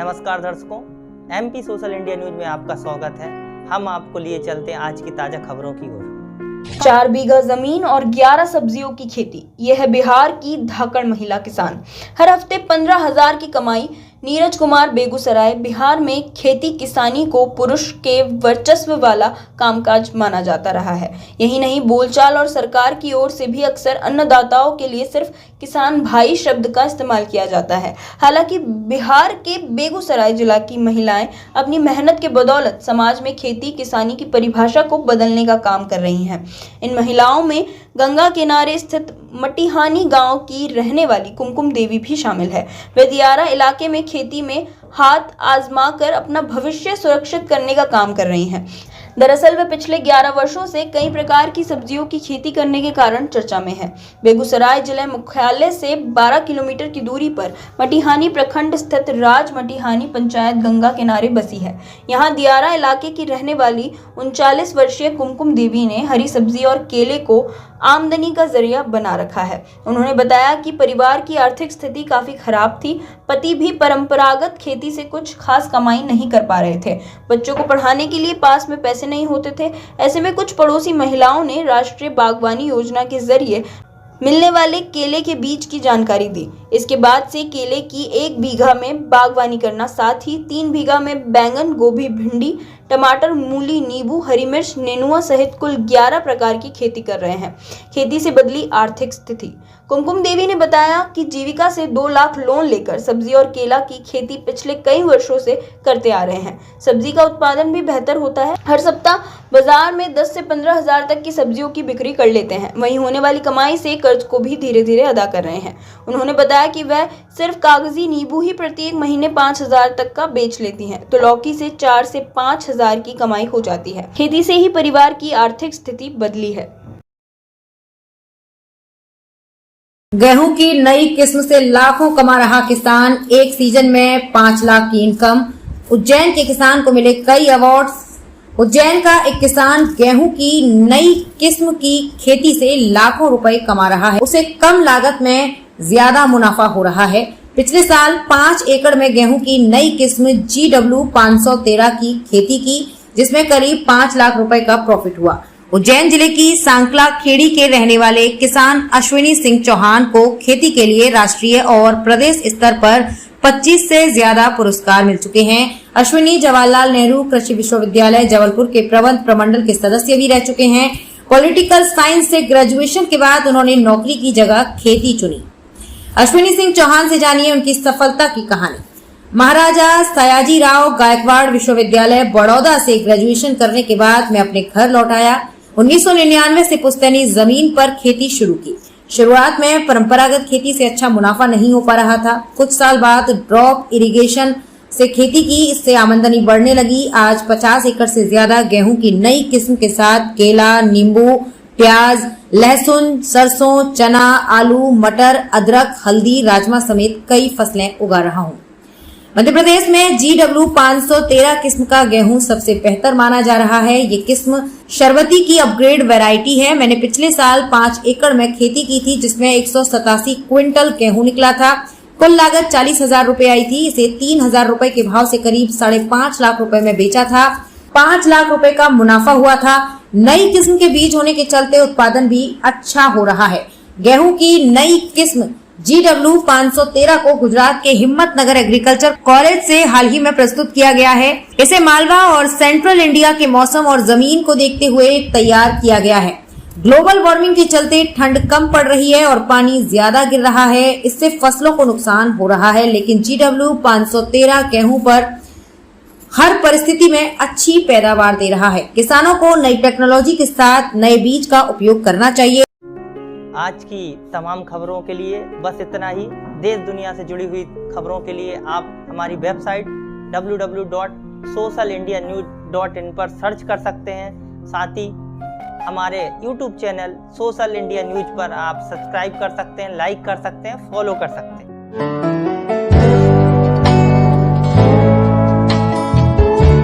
नमस्कार दर्शकों, MP social India news में आपका स्वागत है। हम आपको लिए चलते हैं आज की ताजा खबरों की ओर। 4 बीघा जमीन और 11 सब्जियों की खेती, यह है बिहार की धाकड़ महिला किसान। हर हफ्ते 15,000 की कमाई। नीरज कुमार, बेगूसराय। बिहार में खेती किसानी को पुरुष के वर्चस्व वाला कामकाज माना जाता रहा है। यही नहीं, बोलचाल और सरकार की ओर से भी अक्सर अन्नदाताओं के लिए सिर्फ किसान भाई शब्द का इस्तेमाल किया जाता है। हालांकि बिहार के बेगूसराय जिला की महिलाएं अपनी मेहनत के बदौलत समाज में खेती किसानी की परिभाषा को बदलने का काम कर रही हैं। इन महिलाओं में गंगा किनारे स्थित मटिहानी गांव की रहने वाली कुमकुम देवी भी शामिल है। वे दियारा इलाके में खेती में हाथ आजमाकर अपना भविष्य सुरक्षित करने का काम कर रही हैं। दरअसल वे पिछले 11 वर्षों से कई प्रकार की सब्जियों की खेती करने के कारण चर्चा में है। बेगूसराय जिले मुख्यालय से 12 किलोमीटर की दूरी पर मटिहानी प्रखंड स्थित राज मटिहानी पंचायत गंगा किनारे बसी है। यहाँ दियारा इलाके की रहने वाली 39 वर्षीय कुमकुम देवी ने हरी सब्जी और केले को आमदनी का जरिया बना रखा है। उन्होंने बताया कि परिवार की आर्थिक स्थिति काफी खराब थी। पति भी परंपरागत खेती से कुछ खास कमाई नहीं कर पा रहे थे। बच्चों को पढ़ाने के लिए पास में पैसे नहीं होते थे। ऐसे में कुछ पड़ोसी महिलाओं ने राष्ट्रीय बागवानी योजना के जरिए मिलने वाले केले के बीज की जानकारी दी। इसके बाद से केले की 1 बीघा में बागवानी करना, साथ ही 3 बीघा में बैंगन, गोभी, भिंडी, टमाटर, मूली, नींबू, हरी मिर्च, नेनुआ सहित कुल 11 प्रकार की खेती कर रहे हैं। खेती से बदली आर्थिक स्थिति। कुमकुम देवी ने बताया कि जीविका से 2 लाख लोन लेकर सब्जी और केला की खेती पिछले कई वर्षों से करते आ रहे हैं। सब्जी का उत्पादन भी बेहतर होता है। हर सप्ताह बाजार में 10 से 15,000 तक की सब्जियों की बिक्री कर लेते हैं। वहीं होने वाली कमाई से कर्ज को भी धीरे धीरे अदा कर रहे हैं। उन्होंने बताया कि वह सिर्फ कागजी नींबू ही प्रत्येक महीने 5,000 तक का बेच लेती हैं, तो लौकी से 4 से 5,000 की कमाई हो जाती है। खेती से ही परिवार की आर्थिक स्थिति बदली है। गेहूं की नई किस्म से लाखों कमा रहा किसान, एक सीजन में 5 लाख की इनकम। उज्जैन के किसान को मिले कई अवार्ड्स। उज्जैन का एक किसान गेहूं की नई किस्म की खेती से लाखों रुपए कमा रहा है। उसे कम लागत में ज्यादा मुनाफा हो रहा है। पिछले साल 5 एकड़ में गेहूं की नई किस्म GW 513 की खेती की, जिसमें करीब 5 लाख रुपए का प्रॉफिट हुआ। उज्जैन जिले की सांकला खेड़ी के रहने वाले किसान अश्विनी सिंह चौहान को खेती के लिए राष्ट्रीय और प्रदेश स्तर पर 25 से ज्यादा पुरस्कार मिल चुके हैं। अश्विनी जवाहरलाल नेहरू कृषि विश्वविद्यालय जबलपुर के प्रबंध प्रमंडल के सदस्य भी रह चुके हैं। पॉलिटिकल साइंस से ग्रेजुएशन के बाद उन्होंने नौकरी की जगह खेती चुनी। अश्विनी सिंह चौहान से जानिए उनकी सफलता की कहानी। महाराजा सयाजीराव गायकवाड़ विश्वविद्यालय बड़ौदा से ग्रेजुएशन करने के बाद मैं अपने घर लौट आया। 1999 से पुश्तैनी जमीन पर खेती शुरू की। शुरुआत में परंपरागत खेती से अच्छा मुनाफा नहीं हो पा रहा था। कुछ साल बाद ड्रॉप इरिगेशन से खेती की, इससे आमदनी बढ़ने लगी। आज 50 एकड़ से ज्यादा गेहूं की नई किस्म के साथ केला, नींबू, प्याज, लहसुन, सरसों, चना, आलू, मटर, अदरक, हल्दी, राजमा समेत कई फसलें उगा रहा हूं। मध्य प्रदेश में GW 513 किस्म का गेहूं सबसे बेहतर माना जा रहा है। ये किस्म शरबती की अपग्रेड वैरायटी है। मैंने पिछले साल 5 एकड़ में खेती की थी, जिसमें 187 क्विंटल गेहूं निकला था। कुल लागत 40,000 रुपए आई थी। इसे 3,000 रुपए के भाव से करीब 5.5 लाख रुपए में बेचा था। 5 लाख रुपए का मुनाफा हुआ था। नई किस्म के बीज होने के चलते उत्पादन भी अच्छा हो रहा है। गेहूं की नई किस्म GW 513 को गुजरात के हिम्मतनगर एग्रीकल्चर कॉलेज से हाल ही में प्रस्तुत किया गया है। इसे मालवा और सेंट्रल इंडिया के मौसम और जमीन को देखते हुए तैयार किया गया है। ग्लोबल वार्मिंग के चलते ठंड कम पड़ रही है और पानी ज्यादा गिर रहा है। इससे फसलों को नुकसान हो रहा है, लेकिन GW 513 गेहूं पर हर परिस्थिति में अच्छी पैदावार दे रहा है। किसानों को नई टेक्नोलॉजी के साथ नए बीज का उपयोग करना चाहिए। आज की तमाम खबरों के लिए बस इतना ही। देश दुनिया से जुड़ी हुई खबरों के लिए आप हमारी वेबसाइट www.socialindianews.in पर सर्च कर सकते हैं। साथ ही हमारे YouTube channel social India news पर आप सब्सक्राइब कर सकते हैं, लाइक कर सकते हैं, फॉलो कर सकते हैं।